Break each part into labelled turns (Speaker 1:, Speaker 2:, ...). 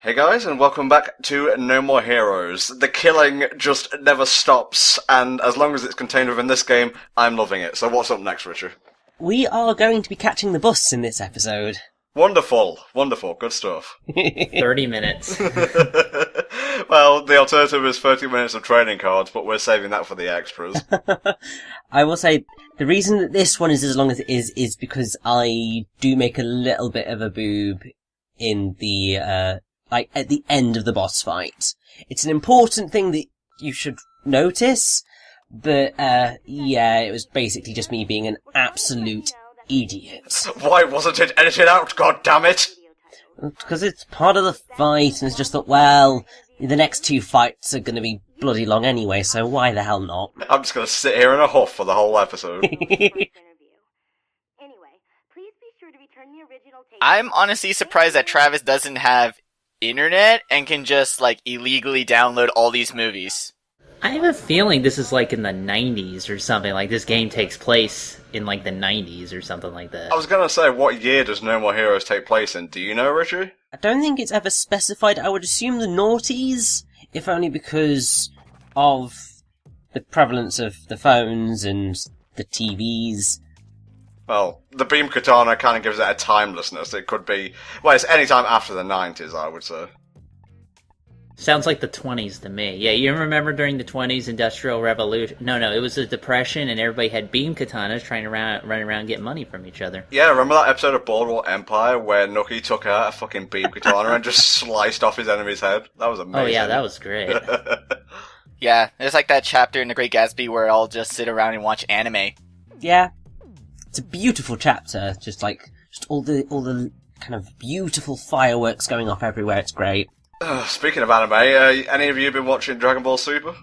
Speaker 1: Hey guys, and welcome back to No More Heroes. The killing just never stops, and as long as it's contained within this game, I'm loving it. So what's up next, Richard?
Speaker 2: We are going to be catching the bus in this episode.
Speaker 1: Wonderful, good stuff.
Speaker 3: 30 minutes.
Speaker 1: Well, the alternative is 30 minutes of training cards, but we're saving that for the extras.
Speaker 2: I will say, the reason that this one is as long as it is because I do make a little bit of a boob in the, at the end of the boss fight. It's an important thing that you should notice, but, it was basically just me being an absolute idiot.
Speaker 1: Why wasn't it edited out, God damn it!
Speaker 2: Because it's part of the fight, and it's just that, well, the next two fights are going to be bloody long anyway, so why the hell not?
Speaker 1: I'm just going to sit here in a huff for the whole episode.
Speaker 4: I'm honestly surprised that Travis doesn't have internet and can just, illegally download all these movies.
Speaker 3: I have a feeling this is in the 90s or something. This game takes place in the 90s or something like that.
Speaker 1: I was going to say, what year does No More Heroes take place in? Do you know, Richard?
Speaker 2: I don't think it's ever specified. I would assume the noughties, if only because of the prevalence of the phones and the TVs.
Speaker 1: Well, the beam katana kind of gives it a timelessness. It could be... Well, it's any time after the 90s, I would say.
Speaker 3: Sounds like the 20s to me. Yeah, you remember during the 20s Industrial Revolution? No, it was the Depression, and everybody had beam katanas trying to run around and get money from each other.
Speaker 1: Yeah, remember that episode of Boardwalk Empire where Nookie took out a fucking beam katana and just sliced off his enemy's head? That was amazing.
Speaker 3: Oh yeah, that was great.
Speaker 4: Yeah, it's like that chapter in The Great Gatsby where I'll just sit around and watch anime.
Speaker 2: Yeah. It's a beautiful chapter, just all the kind of beautiful fireworks going off everywhere. It's great.
Speaker 1: Speaking of anime, any of you been watching Dragon Ball Super?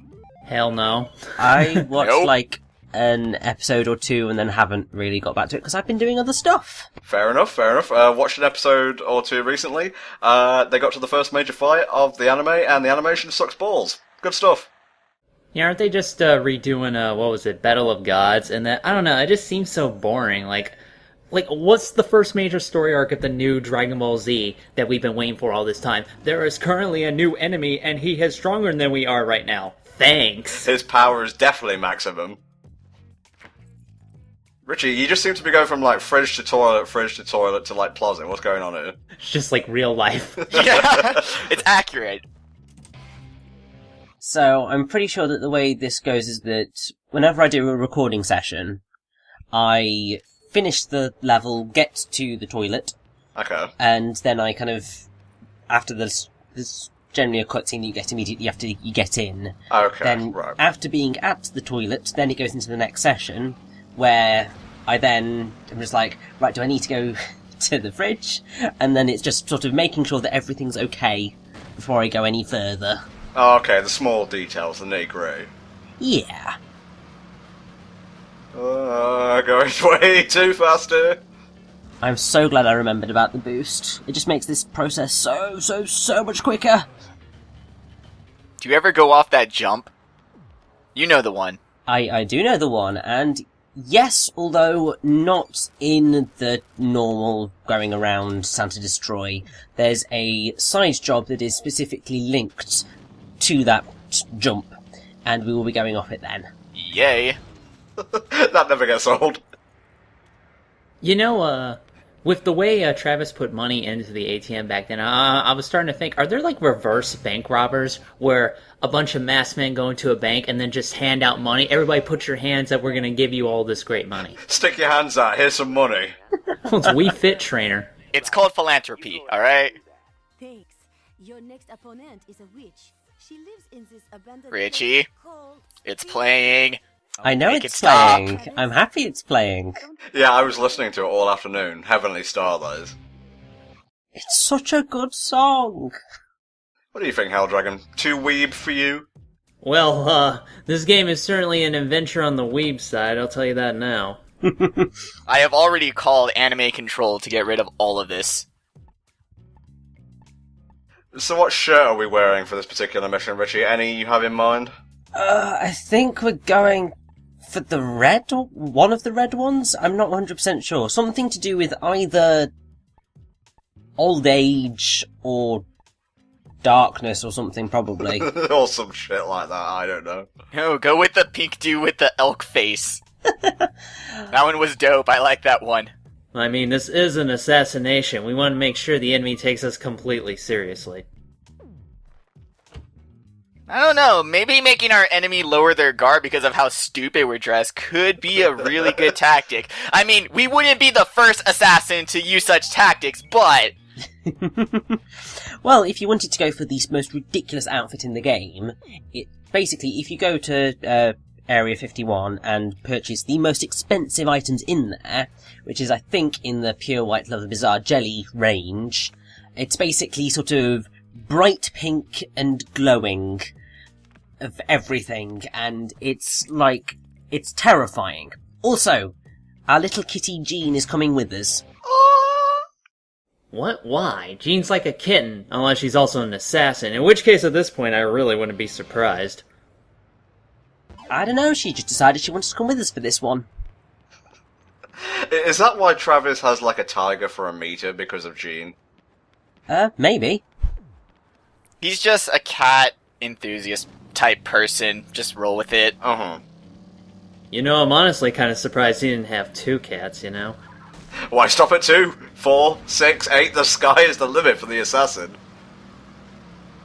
Speaker 3: Hell no.
Speaker 2: I watched
Speaker 4: Nope.
Speaker 2: an episode or two and then haven't really got back to it because I've been doing other stuff.
Speaker 1: Fair enough. Watched an episode or two recently. They got to the first major fight of the anime, and the animation sucks balls. Good stuff.
Speaker 3: Yeah, aren't they just redoing, Battle of Gods? And that, I don't know, it just seems so boring. What's the first major story arc of the new Dragon Ball Z that we've been waiting for all this time? There is currently a new enemy, and he is stronger than we are right now. Thanks.
Speaker 1: His power is definitely maximum. Richie, you just seem to be going from, fridge to toilet to, closet. What's going on here?
Speaker 3: It's just real life.
Speaker 4: Yeah, it's accurate.
Speaker 2: So I'm pretty sure that the way this goes is that whenever I do a recording session, I finish the level, get to the toilet,
Speaker 1: Okay.
Speaker 2: and then I kind of, after there's generally a cutscene that you get immediately after you get in.
Speaker 1: Okay,
Speaker 2: Then,
Speaker 1: right.
Speaker 2: after being at the toilet, then it goes into the next session, where I then am just right, do I need to go to the fridge? And then it's just sort of making sure that everything's okay before I go any further.
Speaker 1: Oh, okay, the small details, the nitty-gritty.
Speaker 2: Yeah.
Speaker 1: Going way too fast here.
Speaker 2: I'm so glad I remembered about the boost. It just makes this process so much quicker.
Speaker 4: Do you ever go off that jump? You know the one.
Speaker 2: I do know the one, and yes, although not in the normal going around Santa Destroy, there's a side job that is specifically linked to that jump, and we will be going off it then.
Speaker 4: Yay.
Speaker 1: That never gets old.
Speaker 3: You know, with the way Travis put money into the ATM back then, I was starting to think, are there reverse bank robbers where a bunch of masked men go into a bank and then just hand out money? Everybody put your hands up, we're going to give you all this great money.
Speaker 1: Stick your hands out, here's some money.
Speaker 3: It's Wii Fit Trainer.
Speaker 4: It's called philanthropy, alright?
Speaker 5: Thanks. Your next opponent is a witch. She lives in this abandoned
Speaker 4: Richie,
Speaker 5: place called
Speaker 4: it's playing.
Speaker 2: I know
Speaker 4: Make
Speaker 2: it's
Speaker 4: it stop.
Speaker 2: playing. I'm happy it's playing.
Speaker 1: Yeah, I was listening to it all afternoon. Heavenly Star, that is.
Speaker 2: It's such a good song.
Speaker 1: What do you think, Helldragon? Too weeb for you?
Speaker 3: Well, this game is certainly an adventure on the weeb side, I'll tell you that now.
Speaker 4: I have already called Anime Control to get rid of all of this.
Speaker 1: So what shirt are we wearing for this particular mission, Richie? Any you have in mind?
Speaker 2: I think we're going for the red, or one of the red ones? I'm not 100% sure. Something to do with either old age or darkness or something, probably.
Speaker 1: or some shit like that, I don't know.
Speaker 4: No, go with the pink dude with the elk face. That one was dope, I like that one.
Speaker 3: I mean, this is an assassination. We want to make sure the enemy takes us completely seriously.
Speaker 4: I don't know, maybe making our enemy lower their guard because of how stupid we're dressed could be a really good tactic. I mean, we wouldn't be the first assassin to use such tactics, but...
Speaker 2: Well, if you wanted to go for the most ridiculous outfit in the game, basically, if you go to Area 51 and purchase the most expensive items in there, which is, I think, in the Pure White Love Bizarre Jelly range, it's basically sort of bright pink and glowing of everything, and it's terrifying. Also, our little kitty Jean is coming with us.
Speaker 3: What? Why? Jean's like a kitten, unless she's also an assassin, in which case at this point I really wouldn't be surprised.
Speaker 2: I don't know, she just decided she wanted to come with us for this one.
Speaker 1: Is that why Travis has like a tiger for a meter because of Jean?
Speaker 2: Maybe.
Speaker 4: He's just a cat enthusiast type person, just roll with it.
Speaker 1: Uh-huh.
Speaker 3: You know, I'm honestly kind of surprised he didn't have 2 cats, you know?
Speaker 1: Why stop at 2, 4, 6, 8? The sky is the limit for the assassin.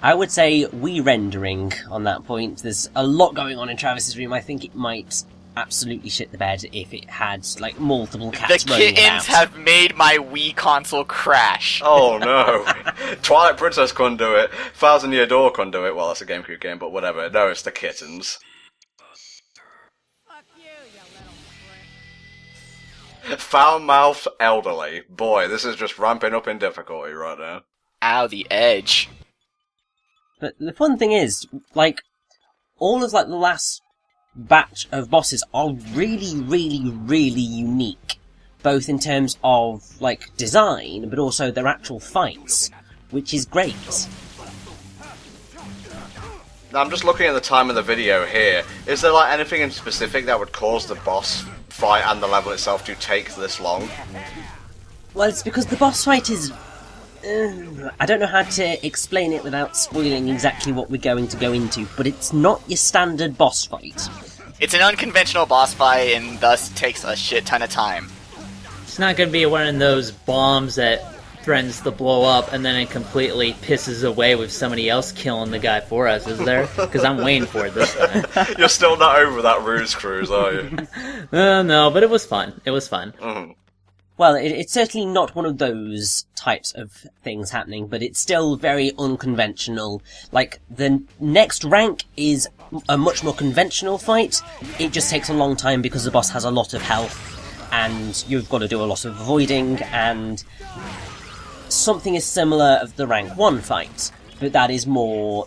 Speaker 2: I would say re-rendering on that point. There's a lot going on in Travis's room. I think it might absolutely shit the bed if it had, like, multiple cats
Speaker 4: The
Speaker 2: running
Speaker 4: kittens
Speaker 2: about.
Speaker 4: have made my Wii console crash.
Speaker 1: Oh no. Twilight Princess couldn't do it. Thousand Year Door couldn't do it. Well, that's a GameCube game, but whatever. No, it's the kittens. Foul-mouthed elderly. Boy, this is just ramping up in difficulty right now.
Speaker 4: Ow, the edge.
Speaker 2: But the fun thing is, like, all of, like, the last batch of bosses are really, really, really unique. Both in terms of, like, design, but also their actual fights, which is great.
Speaker 1: Now, I'm just looking at the time of the video here. Is there, like, anything in specific that would cause the boss fight and the level itself to take this long?
Speaker 2: Well, it's because the boss fight is... I don't know how to explain it without spoiling exactly what we're going to go into, but it's not your standard boss fight.
Speaker 4: It's an unconventional boss fight and thus takes a shit ton of time.
Speaker 3: It's not gonna be one of those bombs that threatens to blow up and then it completely pisses away with somebody else killing the guy for us, is there? Because I'm waiting for it this time.
Speaker 1: You're still not over that ruse cruise, are you?
Speaker 3: No, but it was fun. It was fun.
Speaker 1: Mm.
Speaker 2: Well, it's certainly not one of those types of things happening, but it's still very unconventional. Like, the next rank is a much more conventional fight. It just takes a long time because the boss has a lot of health, and you've got to do a lot of avoiding, and something is similar of the rank 1 fight, but that is more...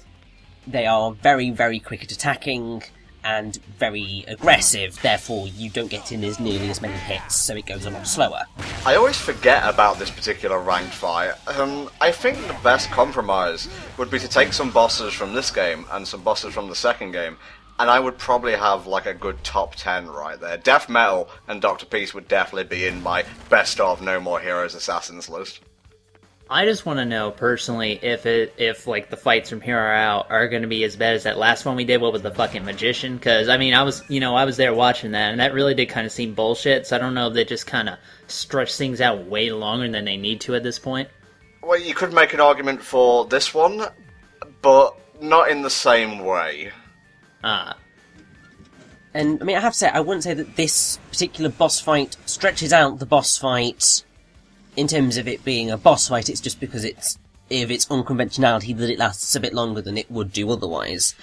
Speaker 2: They are very, very quick at attacking, and very aggressive, therefore you don't get in as nearly as many hits, so it goes a lot slower.
Speaker 1: I always forget about this particular ranked fight. I think the best compromise would be to take some bosses from this game and some bosses from the second game, and I would probably have like a good top 10 right there. Death Metal and Dr. Peace would definitely be in my best of No More Heroes Assassins list.
Speaker 3: I just want to know personally if like the fights from here on out are going to be as bad as that last one we did. What was the fucking magician? Because I mean, I was there watching that, and that really did kind of seem bullshit. So I don't know if they just kind of stretch things out way longer than they need to at this point.
Speaker 1: Well, you could make an argument for this one, but not in the same way.
Speaker 3: Ah.
Speaker 2: And I mean, I have to say, I wouldn't say that this particular boss fight stretches out the boss fight. In terms of it being a boss fight, it's just because of its unconventionality that it lasts a bit longer than it would do otherwise.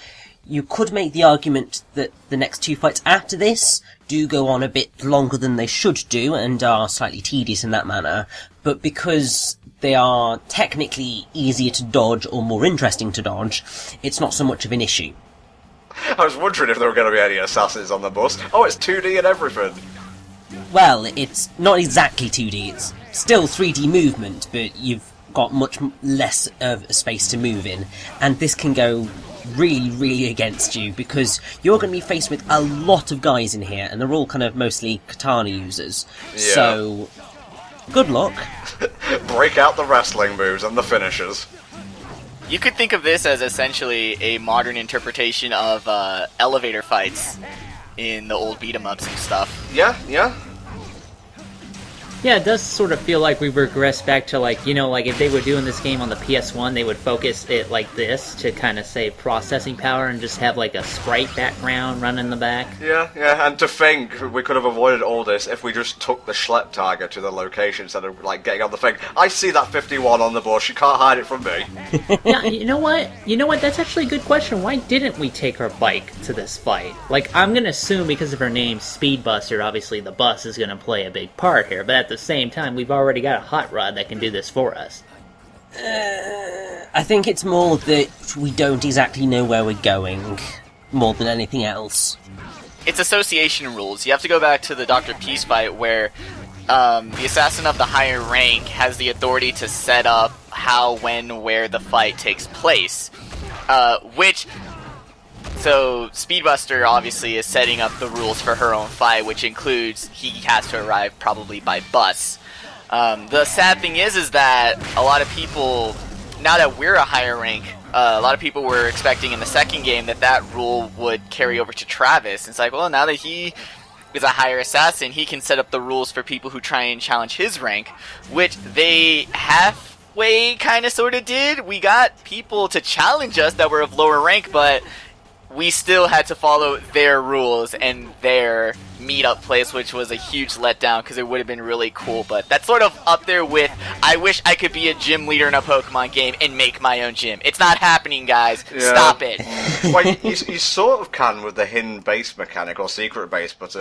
Speaker 2: You could make the argument that the next 2 fights after this do go on a bit longer than they should do, and are slightly tedious in that manner, but because they are technically easier to dodge or more interesting to dodge, it's not so much of an issue.
Speaker 1: I was wondering if there were going to be any assassins on the bus. Oh, it's 2D and everything.
Speaker 2: Well, it's not exactly 2D, it's still 3D movement, but you've got much less of a space to move in, and this can go really, really against you, because you're going to be faced with a lot of guys in here, and they're all kind of mostly katana users.
Speaker 1: Yeah.
Speaker 2: So, good luck.
Speaker 1: Break out the wrestling moves and the finishers.
Speaker 4: You could think of this as essentially a modern interpretation of elevator fights in the old beat 'em ups and stuff.
Speaker 1: Yeah, yeah.
Speaker 3: Yeah, it does sort of feel like we've regressed back to, like, you know, like if they were doing this game on the PS1, they would focus it like this to kind of save processing power and just have like a sprite background run in the back.
Speaker 1: Yeah, yeah, and to think we could have avoided all this if we just took the Schlepp Tiger to the location instead of, like, getting on the thing. I see that 51 on the bush, you can't hide it from me.
Speaker 3: Yeah, you know what? You know what? That's actually a good question. Why didn't we take our bike to this fight? Like, I'm gonna assume because of her name, Speedbuster, obviously the bus is gonna play a big part here, but at the same time, we've already got a hot rod that can do this for us.
Speaker 2: I think it's more that we don't exactly know where we're going, more than anything else.
Speaker 4: It's association rules. You have to go back to the Dr. Peace fight where the assassin of the higher rank has the authority to set up how, when, where the fight takes place. So Speedbuster obviously is setting up the rules for her own fight, which includes he has to arrive probably by bus. The sad thing is that a lot of people, now that we're a higher rank, a lot of people were expecting in the second game that rule would carry over to Travis. It's like, well, now that he is a higher assassin, he can set up the rules for people who try and challenge his rank, which they halfway kind of sort of did. We got people to challenge us that were of lower rank, but we still had to follow their rules and their meetup place, which was a huge letdown because it would have been really cool. But that's sort of up there with, I wish I could be a gym leader in a Pokemon game and make my own gym. It's not happening, guys.
Speaker 1: Yeah.
Speaker 4: Stop it.
Speaker 1: Well, you sort of can with the hidden base mechanic or secret base, but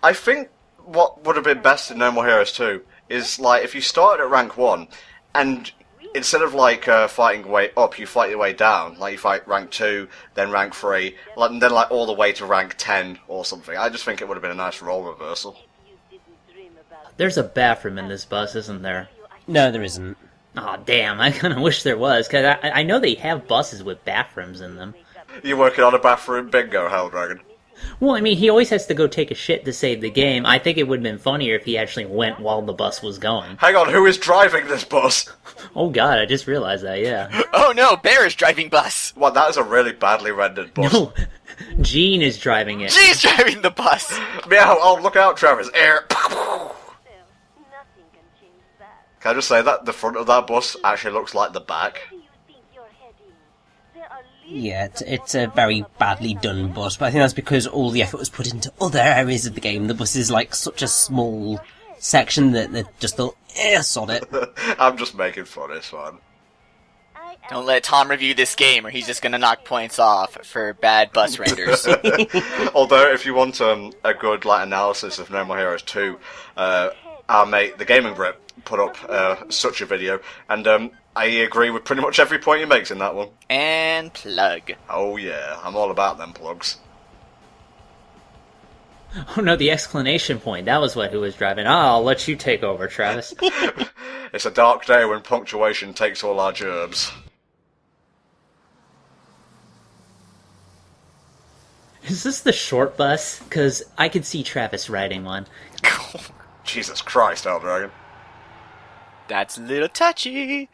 Speaker 1: I think what would have been best in No More Heroes 2 is, like, if you started at rank 1 and instead of, like, fighting your way up, you fight your way down. Like, you fight rank 2, then rank 3, and then, like, all the way to rank 10 or something. I just think it would have been a nice role reversal.
Speaker 3: There's a bathroom in this bus, isn't there?
Speaker 2: No, there isn't.
Speaker 3: Aw, damn, I kind of wish there was, because I know they have buses with bathrooms in them.
Speaker 1: You're working on a bathroom bingo, Helldragon.
Speaker 3: Well, I mean, he always has to go take a shit to save the game. I think it would have been funnier if he actually went while the bus was going.
Speaker 1: Hang on, who is driving this bus?
Speaker 3: Oh god, I just realized that, yeah.
Speaker 4: Oh no, Bear is driving bus.
Speaker 1: Well, that is a really badly rendered bus.
Speaker 3: No, Gene is driving it.
Speaker 4: She's driving the bus.
Speaker 1: Meow, oh, look out, Travis. Air. Can I just say that the front of that bus actually looks like the back?
Speaker 2: Yeah, it's a very badly done bus, but I think that's because all the effort was put into other areas of the game. The bus is like such a small section that they just thought, sod it.
Speaker 1: I'm just making fun, it's fun.
Speaker 4: Don't let Tom review this game or he's just gonna knock points off for bad bus renders.
Speaker 1: Although, if you want a good analysis of No More Heroes 2, our mate, the Gaming Brit, put up such a video, and I agree with pretty much every point he makes in that one.
Speaker 4: And plug.
Speaker 1: Oh yeah, I'm all about them plugs.
Speaker 3: Oh no, the exclamation point. That was who was driving. I'll let you take over, Travis.
Speaker 1: It's a dark day when punctuation takes all our gerbs.
Speaker 3: Is this the short bus? Because I could see Travis riding one.
Speaker 1: Jesus Christ, Eldragon.
Speaker 4: That's a little touchy.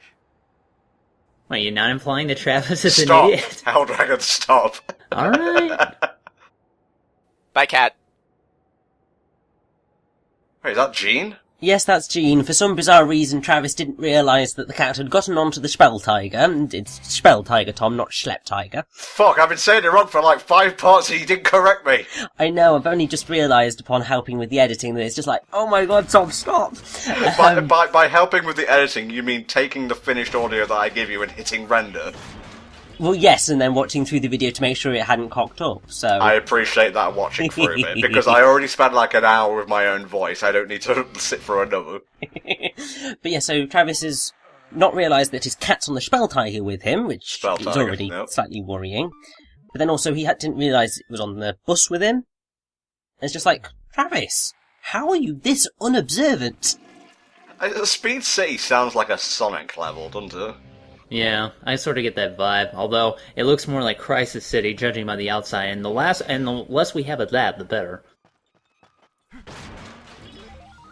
Speaker 3: Wait, you're not implying that Travis is
Speaker 1: Stop!
Speaker 3: an idiot?
Speaker 1: Eldragon, stop!
Speaker 3: Alright.
Speaker 4: Bye, cat.
Speaker 1: Wait, is that Gene?
Speaker 2: Yes, that's Gene. For some bizarre reason, Travis didn't realise that the cat had gotten onto the Spell Tiger, and it's Spell Tiger, Tom, not Schlepp Tiger.
Speaker 1: Fuck, I've been saying it wrong for like 5 parts and he didn't correct me!
Speaker 2: I know, I've only just realised upon helping with the editing that it's just like, oh my god, Tom, stop!
Speaker 1: By helping with the editing, you mean taking the finished audio that I give you and hitting render?
Speaker 2: Well, yes, and then watching through the video to make sure it hadn't cocked up, so...
Speaker 1: I appreciate that watching through it, because I already spent like an hour with my own voice, I don't need to sit for another.
Speaker 2: But yeah, so Travis has not realised that his cat's on the Spell Tiger with him, which
Speaker 1: Spell
Speaker 2: is
Speaker 1: Tiger,
Speaker 2: already
Speaker 1: yep.
Speaker 2: slightly worrying. But then also he didn't realise it was on the bus with him. And it's just like, Travis, how are you this unobservant?
Speaker 1: Speed City sounds like a Sonic level, doesn't it?
Speaker 3: Yeah, I sort of get that vibe. Although it looks more like Crisis City, judging by the outside. And the less we have of that, the better.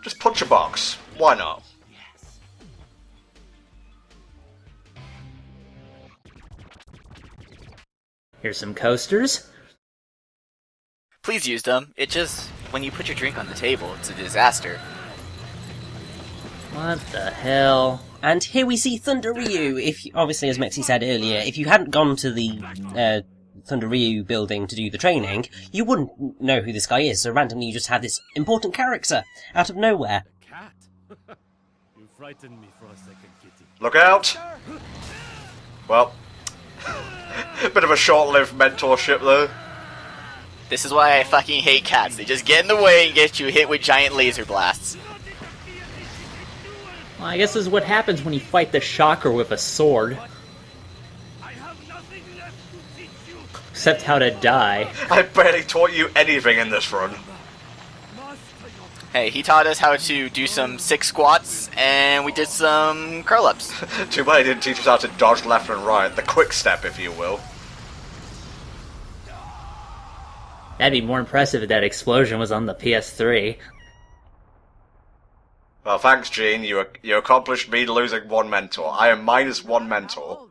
Speaker 1: Just punch a box. Why not?
Speaker 3: Here's some coasters.
Speaker 4: Please use them. It just, when you put your drink on the table, it's a disaster.
Speaker 3: What the hell?
Speaker 2: And here we see Thunder Ryu. Obviously, as Mexi said earlier, if you hadn't gone to the Thunder Ryu building to do the training, you wouldn't know who this guy is. So randomly, you just had this important character out of nowhere.
Speaker 6: Cat? You frightened me for a second, kitty.
Speaker 1: Look out! Well, bit of a short-lived mentorship though.
Speaker 4: This is why I fucking hate cats. They just get in the way and get you hit with giant laser blasts.
Speaker 3: Well, I guess this is what happens when you fight the Shocker with a sword.
Speaker 6: I have nothing left to teach you.
Speaker 3: Except how to die.
Speaker 1: I barely taught you anything in this run.
Speaker 4: Hey, he taught us how to do some 6 squats, and we did some curl-ups.
Speaker 1: Too bad he didn't teach us how to dodge left and right, the quick step if you will.
Speaker 3: That'd be more impressive if that explosion was on the PS3.
Speaker 1: Well, thanks, Gene. You accomplished me losing 1 mentor. I am minus 1 mentor.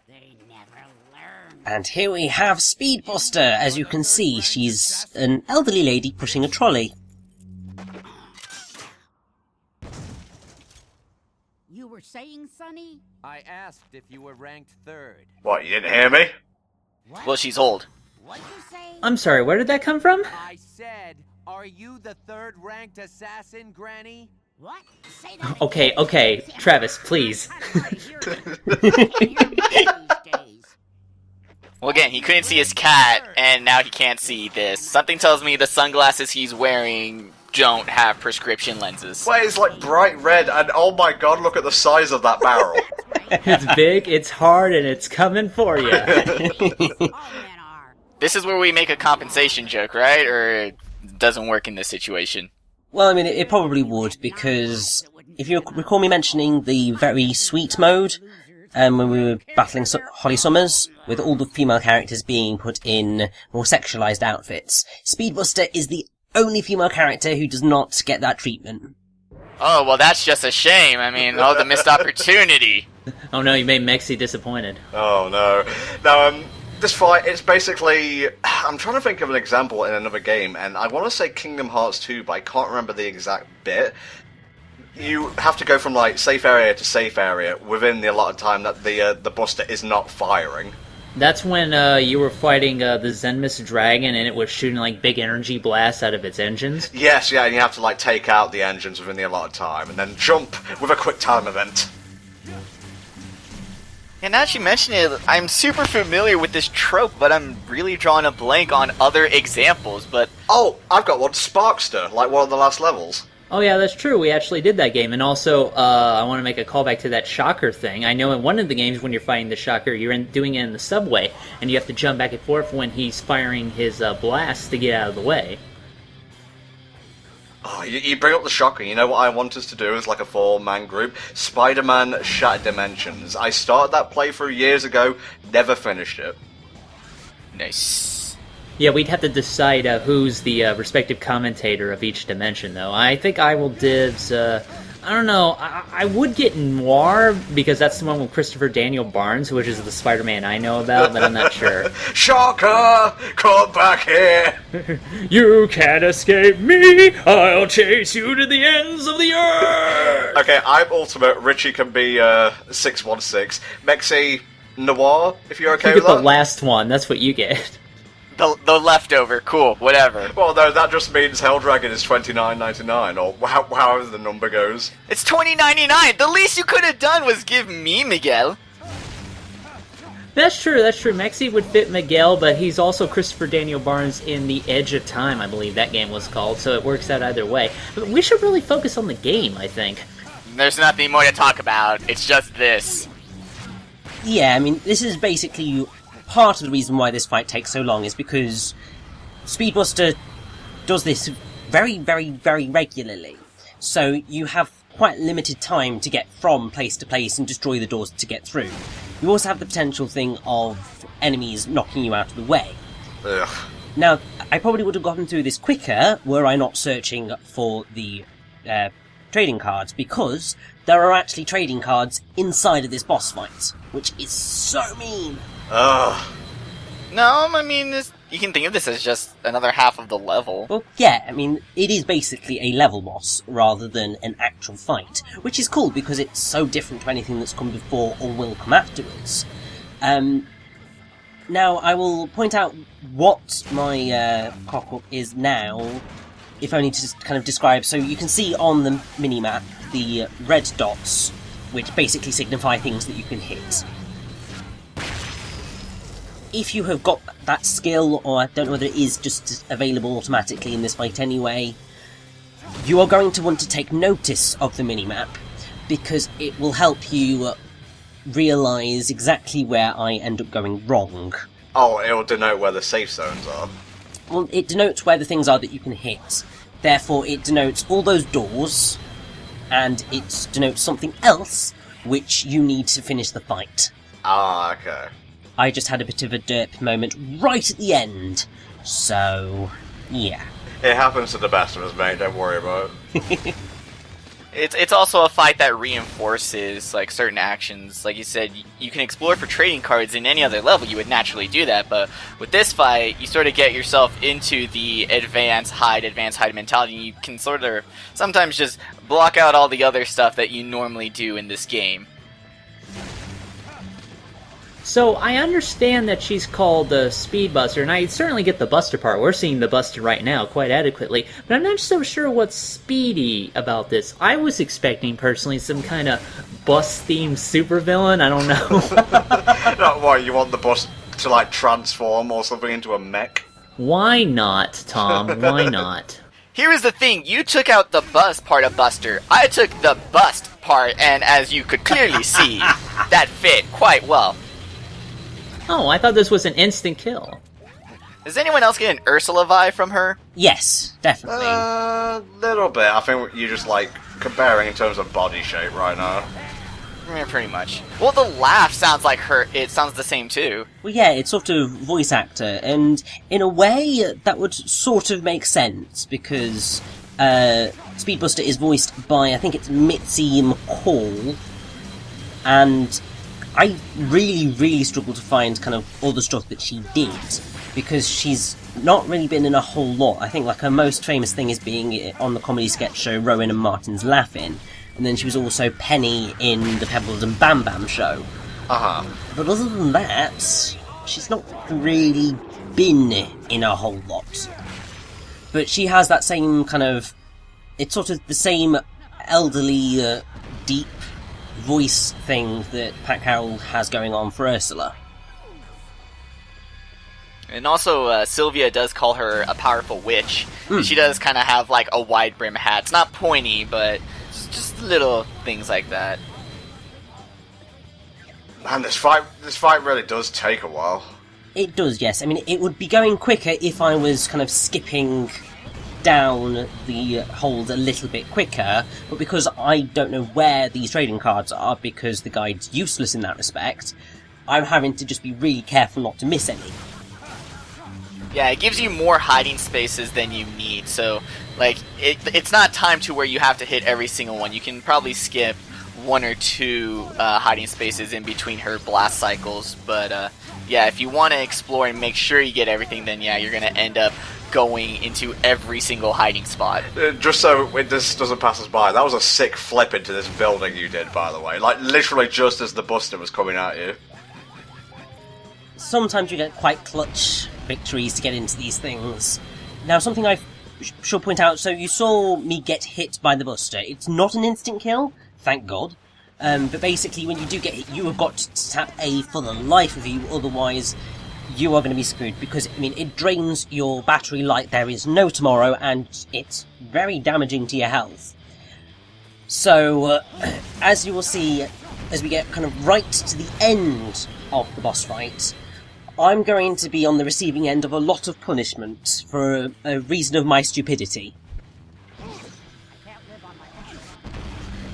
Speaker 5: They never learn.
Speaker 2: And here we have Speedbuster. As you can see, she's an elderly lady pushing a trolley.
Speaker 5: You were saying, Sonny?
Speaker 7: I asked if you were ranked 3rd.
Speaker 1: What, you didn't hear me?
Speaker 5: What?
Speaker 4: Well, she's old.
Speaker 5: What'd you say?
Speaker 3: I'm sorry, where did that come from?
Speaker 7: I said, are you the 3rd ranked assassin, Granny?
Speaker 5: What? Say that
Speaker 3: Okay, okay, Travis, please.
Speaker 4: Well, again, he couldn't see his cat, and now he can't see this. Something tells me the sunglasses he's wearing don't have prescription lenses.
Speaker 1: Wait, it's like bright red, and oh my god, look at the size of that barrel.
Speaker 3: It's big, it's hard, and it's coming for you.
Speaker 5: All men are.
Speaker 4: This is where we make a compensation joke, right? Or it doesn't work in this situation?
Speaker 2: Well, I mean, it probably would, because if you recall me mentioning the very sweet mode, when we were battling Holly Summers, with all the female characters being put in more sexualized outfits, Speedbuster is the only female character who does not get that treatment.
Speaker 4: Oh, well, that's just a shame. I mean, oh, the missed opportunity.
Speaker 3: Oh no, you made Mexi disappointed.
Speaker 1: Oh no. Now, this fight, it's basically... I'm trying to think of an example in another game, and I want to say Kingdom Hearts 2, but I can't remember the exact bit. You have to go from, like, safe area to safe area within the allotted time that the Buster is not firing.
Speaker 3: That's when you were fighting the Zenmus Dragon and it was shooting like big energy blasts out of its engines.
Speaker 1: Yes, yeah, and you have to, like, take out the engines within the allotted time, and then jump with a quick time event.
Speaker 4: And now that you mention it, I'm super familiar with this trope, but I'm really drawing a blank on other examples, but...
Speaker 1: Oh, I've got one, Sparkster, like one of the last levels.
Speaker 3: Oh yeah, that's true. We actually did that game. And also, I want to make a callback to that Shocker thing. I know in one of the games when you're fighting the Shocker, you're doing it in the subway, and you have to jump back and forth when he's firing his blasts to get out of the way.
Speaker 1: Oh, you bring up the Shocker. You know what I want us to do as like a 4-man group? Spider-Man Shattered Dimensions. I started that playthrough years ago, never finished it.
Speaker 4: Nice.
Speaker 3: Yeah, we'd have to decide who's the respective commentator of each dimension, though. I think I will dibs, I don't know, I would get Noir, because that's the one with Christopher Daniel Barnes, which is the Spider-Man I know about, but I'm not sure.
Speaker 1: Shocker! Come back here!
Speaker 3: You can't escape me! I'll chase you to the ends of the earth!
Speaker 1: Okay, I'm Ultimate, Richie can be 616. Mexi, Noir, if you're okay
Speaker 3: You
Speaker 1: with
Speaker 3: get
Speaker 1: that?
Speaker 3: the last one, that's what you get.
Speaker 4: The leftover, cool, whatever.
Speaker 1: Well, no, that just means Helldragon is $29.99, or however the number goes.
Speaker 4: It's $20.99! The least you could have done was give me Miguel.
Speaker 3: That's true. Mexi would fit Miguel, but he's also Christopher Daniel Barnes in The Edge of Time, I believe that game was called, so it works out either way. But we should really focus on the game, I think.
Speaker 4: There's nothing more to talk about, it's just this.
Speaker 2: Yeah, I mean, this is basically part of the reason why this fight takes so long, is because Speedbuster does this very, very, very regularly. So you have quite limited time to get from place to place and destroy the doors to get through. You also have the potential thing of enemies knocking you out of the way.
Speaker 1: Ugh.
Speaker 2: Now, I probably would have gotten through this quicker were I not searching for the trading cards, because there are actually trading cards inside of this boss fight, which is so mean.
Speaker 4: No, I mean, you can think of this as just another half of the level.
Speaker 2: Well, yeah, I mean, it is basically a level boss rather than an actual fight, which is cool because it's so different to anything that's come before or will come afterwards. Now, I will point out what my cock-up is now, if only to just kind of describe. So you can see on the mini-map the red dots, which basically signify things that you can hit. If you have got that skill, or I don't know whether it is just available automatically in this fight anyway, you are going to want to take notice of the minimap, because it will help you realise exactly where I end up going wrong.
Speaker 1: Oh, it'll denote where the safe zones are.
Speaker 2: Well, it denotes where the things are that you can hit. Therefore, it denotes all those doors, and it denotes something else which you need to finish the fight.
Speaker 1: Ah, okay.
Speaker 2: I just had a bit of a derp moment right at the end, so yeah.
Speaker 1: It happens to the best of us, mate, don't worry about it.
Speaker 4: It's also a fight that reinforces like certain actions. Like you said, you can explore for trading cards in any other level. You would naturally do that, but with this fight, you sort of get yourself into the advanced hide mentality. You can sort of sometimes just block out all the other stuff that you normally do in this game.
Speaker 3: So I understand that she's called the Speed Buster, and I certainly get the Buster part. We're seeing the Buster right now quite adequately, but I'm not so sure what's speedy about this. I was expecting, personally, some kind of bus-themed supervillain. I don't know.
Speaker 1: Not why you want the bus to like transform or something into a mech?
Speaker 3: Why not, Tom? Why not?
Speaker 4: Here is the thing, you took out the bust part of Buster. I took the bust part, and as you could clearly see, that fit quite well.
Speaker 3: Oh, I thought this was an instant kill.
Speaker 4: Does anyone else get an Ursula vibe from her?
Speaker 2: Yes, definitely.
Speaker 1: Little bit. I think you're just like comparing in terms of body shape right now.
Speaker 4: Yeah, pretty much. Well, the laugh sounds like her. It sounds the same too.
Speaker 2: Well, yeah, it's sort of voice actor, and in a way, that would sort of make sense, because Speedbuster is voiced by, I think it's Mitzi McCall, and I really struggled to find kind of all the stuff that she did, because she's not really been in a whole lot. I think like her most famous thing is being on the comedy sketch show Rowan and Martin's Laugh-In, and then she was also Penny in the Pebbles and Bam Bam show.
Speaker 1: Uh-huh.
Speaker 2: But other than that, she's not really been in a whole lot. But she has that same kind of, it's sort of the same elderly, deep voice thing that Pat Carroll has going on for Ursula.
Speaker 4: And also, Sylvia does call her a powerful witch. And she does kind of have like a wide brim hat. It's not pointy, but just little things like that.
Speaker 1: Man, this fight really does take a while.
Speaker 2: It does, yes. I mean, it would be going quicker if I was kind of skipping down the hold a little bit quicker, but because I don't know where these trading cards are, because the guide's useless in that respect, I'm having to just be really careful not to miss any.
Speaker 4: Yeah, it gives you more hiding spaces than you need, so like it's not timed to where you have to hit every single one. You can probably skip one or two hiding spaces in between her blast cycles, but yeah, if you want to explore and make sure you get everything, then yeah, you're going to end up going into every single hiding spot.
Speaker 1: Just so this doesn't pass us by, that was a sick flip into this building you did, by the way. Like, literally just as the Buster was coming at you.
Speaker 2: Sometimes you get quite clutch victories to get into these things. Now, something I should point out, so you saw me get hit by the Buster. It's not an instant kill, thank God. But basically, when you do get hit, you have got to tap A for the life of you, otherwise you are going to be screwed, because, I mean, it drains your battery like there is no tomorrow, and it's very damaging to your health. So, as you will see, as we get kind of right to the end of the boss fight, I'm going to be on the receiving end of a lot of punishment for a reason of my stupidity.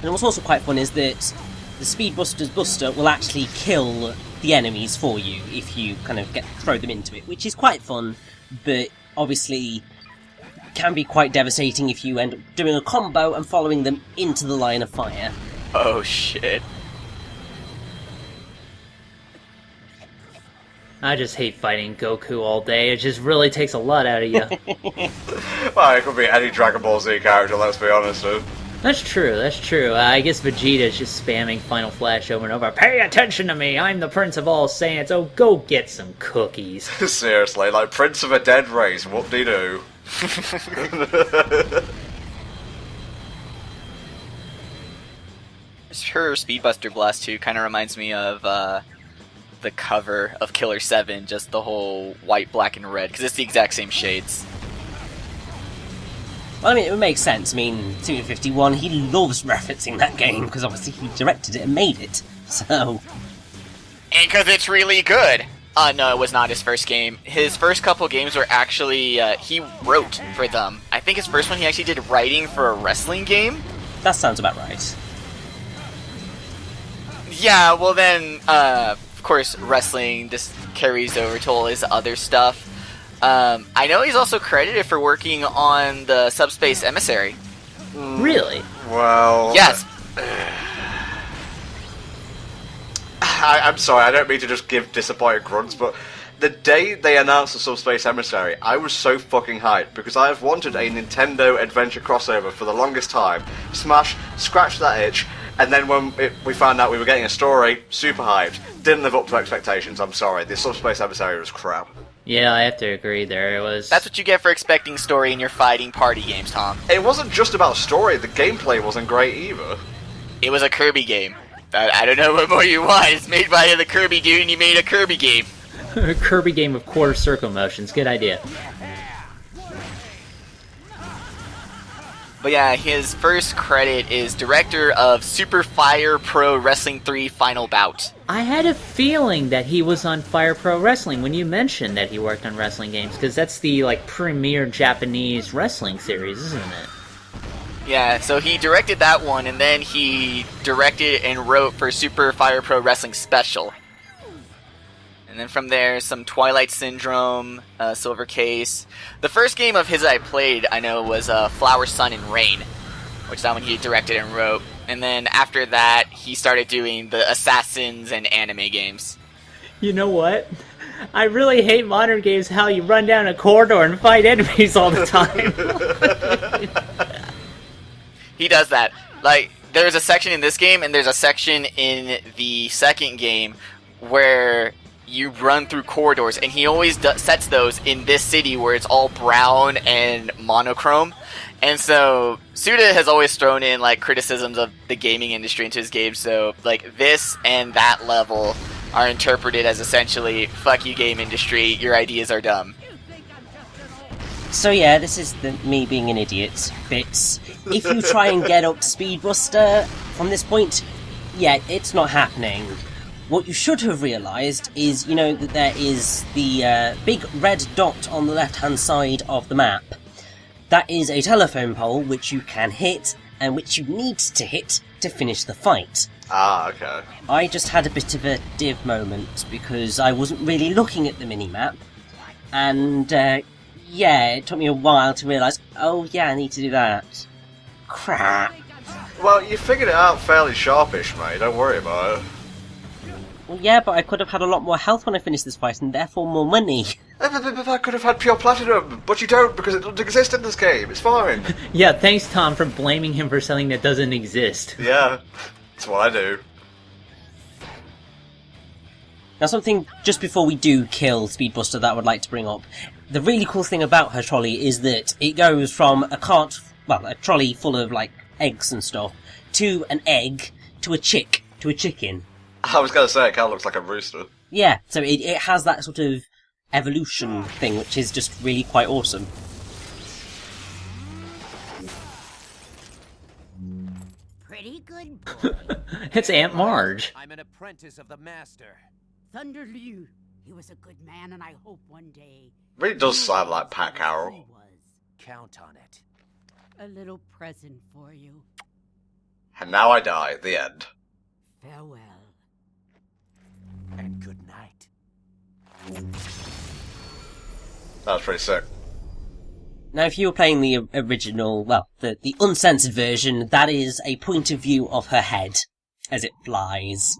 Speaker 2: And what's also quite fun is that the Speedbuster's Buster will actually kill the enemies for you if you kind of throw them into it, which is quite fun, but obviously can be quite devastating if you end up doing a combo and following them into the line of fire.
Speaker 4: Oh shit.
Speaker 3: I just hate fighting Goku all day. It just really takes a lot out of you.
Speaker 1: Well, it could be any Dragon Ball Z character, let's be honest, dude.
Speaker 3: That's true. I guess Vegeta's just spamming Final Flash over and over. Pay attention to me! I'm the Prince of All Saiyans. Oh, go get some cookies.
Speaker 1: Seriously, like Prince of a Dead Race, whoop-de-doo.
Speaker 4: Her Speedbuster Blast 2 kind of reminds me of the cover of Killer 7, just the whole white, black, and red, because it's the exact same shades.
Speaker 2: Well, I mean, it would make sense. I mean, Studio 51, he loves referencing that game, because obviously he directed it and made it. So...
Speaker 4: And because it's really good! No, it was not his first game. His first couple games were actually, he wrote for them. I think his first one he actually did writing for a wrestling game.
Speaker 2: that sounds about right.
Speaker 4: Yeah, well then, of course, wrestling just carries over to all his other stuff. I know he's also credited for working on the Subspace Emissary.
Speaker 3: Really?
Speaker 1: Well...
Speaker 4: Yes.
Speaker 1: I'm sorry, I don't mean to just give disappointed grunts, but the day they announced the Subspace Emissary, I was so fucking hyped, because I have wanted a Nintendo adventure crossover for the longest time. Smash, scratch that itch, and then when we found out we were getting a story, super hyped. Didn't live up to expectations, I'm sorry. The Subspace Emissary was crap.
Speaker 3: Yeah, I have to agree there. It was...
Speaker 4: That's what you get for expecting story in your fighting party games, Tom.
Speaker 1: It wasn't just about story, the gameplay wasn't great either.
Speaker 4: It was a Kirby game. I don't know what more you want. It's made by the Kirby dude, and you made a Kirby game.
Speaker 3: A Kirby game with quarter circle motions. Good idea.
Speaker 4: But yeah, his first credit is director of Super Fire Pro Wrestling 3 Final Bout.
Speaker 3: I had a feeling that he was on Fire Pro Wrestling when you mentioned that he worked on wrestling games, because that's the, like, premier Japanese wrestling series, isn't it?
Speaker 4: Yeah, so he directed that one, and then he directed and wrote for Super Fire Pro Wrestling Special. And then from there, some Twilight Syndrome, Silver Case. The first game of his I played, I know, was Flower, Sun, and Rain, which is that one he directed and wrote. And then after that, he started doing the Assassins and anime games.
Speaker 3: You know what? I really hate modern games how you run down a corridor and fight enemies all the time.
Speaker 4: He does that. Like, there's a section in this game, and there's a section in the second game where you run through corridors, and he always sets those in this city where it's all brown and monochrome. And so Suda has always thrown in like criticisms of the gaming industry into his games, so like this and that level are interpreted as essentially, fuck you game industry, your ideas are dumb.
Speaker 2: So yeah, this is me being an idiot bits. If you try and get up to Speedbuster from this point, yeah, it's not happening. What you should have realised is, you know, that there is the big red dot on the left-hand side of the map. That is a telephone pole which you can hit, and which you need to hit to finish the fight.
Speaker 1: Ah, okay.
Speaker 2: I just had a bit of a div moment, because I wasn't really looking at the mini-map, and yeah, it took me a while to realise, oh yeah, I need to do that. Crap.
Speaker 1: Well, you figured it out fairly sharpish, mate, don't worry about it.
Speaker 2: Well, yeah, but I could have had a lot more health when I finished this fight, and therefore more money.
Speaker 1: I could have had pure platinum, but you don't, because it doesn't exist in this game, it's fine.
Speaker 3: Yeah, thanks, Tom, for blaming him for something that doesn't exist.
Speaker 1: Yeah, that's what I do.
Speaker 2: Now, something just before we do kill Speedbuster that I would like to bring up. The really cool thing about her trolley is that it goes from a cart, well, a trolley full of, like, eggs and stuff, to an egg, to a chicken.
Speaker 1: I was going to say, it kind of looks like a rooster.
Speaker 2: Yeah, so it has that sort of evolution thing, which is just really quite awesome.
Speaker 5: Pretty good boy.
Speaker 3: It's Aunt Marge.
Speaker 7: I'm an apprentice of the master.
Speaker 5: Thunder Liu. He was a good man, and I hope one day...
Speaker 1: Really does sound like Pat
Speaker 5: He
Speaker 1: Carroll.
Speaker 5: was.
Speaker 7: Count on it.
Speaker 5: A little present for you.
Speaker 1: And now I die, the end.
Speaker 5: Farewell.
Speaker 7: And good night.
Speaker 1: That was pretty sick.
Speaker 2: Now, if you were playing the original, well, the uncensored version, that is a point of view of her head as it flies.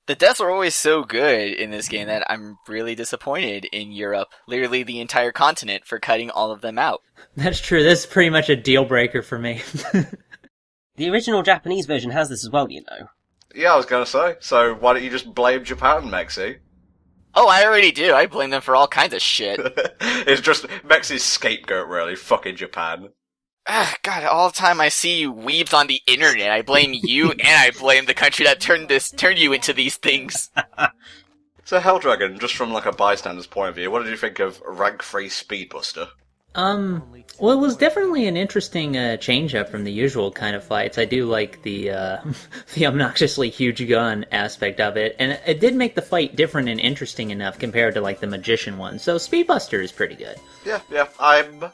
Speaker 4: The deaths are always so good in this game that I'm really disappointed in Europe, literally the entire continent, for cutting all of them out.
Speaker 3: That's true. This is pretty much a deal breaker for me.
Speaker 2: The original Japanese version has this as well, you know.
Speaker 1: Yeah, I was gonna say. So why don't you just blame Japan, Mexi?
Speaker 4: Oh, I already do. I blame them for all kinds of shit.
Speaker 1: It's just Mexi's scapegoat, really. Fucking Japan.
Speaker 4: God, all the time I see you weebs on the internet, I blame you and I blame the country that turned you into these things.
Speaker 1: So Helldragon, just from like a bystander's point of view, what did you think of Rank 3 Speedbuster?
Speaker 3: Well, it was definitely an interesting change up from the usual kind of fights. I do like the the obnoxiously huge gun aspect of it, and it did make the fight different and interesting enough compared to like the magician one. So Speedbuster is pretty good.
Speaker 1: Yeah, I'm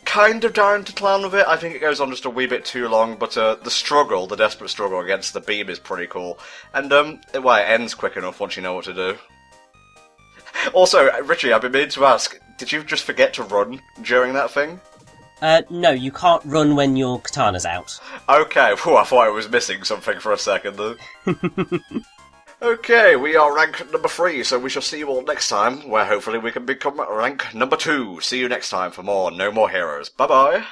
Speaker 1: kind of down to clown with it. I think it goes on just a wee bit too long, but the desperate struggle against the beam is pretty cool. And, it ends quick enough once you know what to do. Also, Richie, I've been meaning to ask, did you just forget to run during that thing?
Speaker 2: No, you can't run when your katana's out.
Speaker 1: Okay, I thought I was missing something for a second, though. Okay, we are rank number 3, so we shall see you all next time, where hopefully we can become rank number 2. See you next time for more No More Heroes. Bye-bye!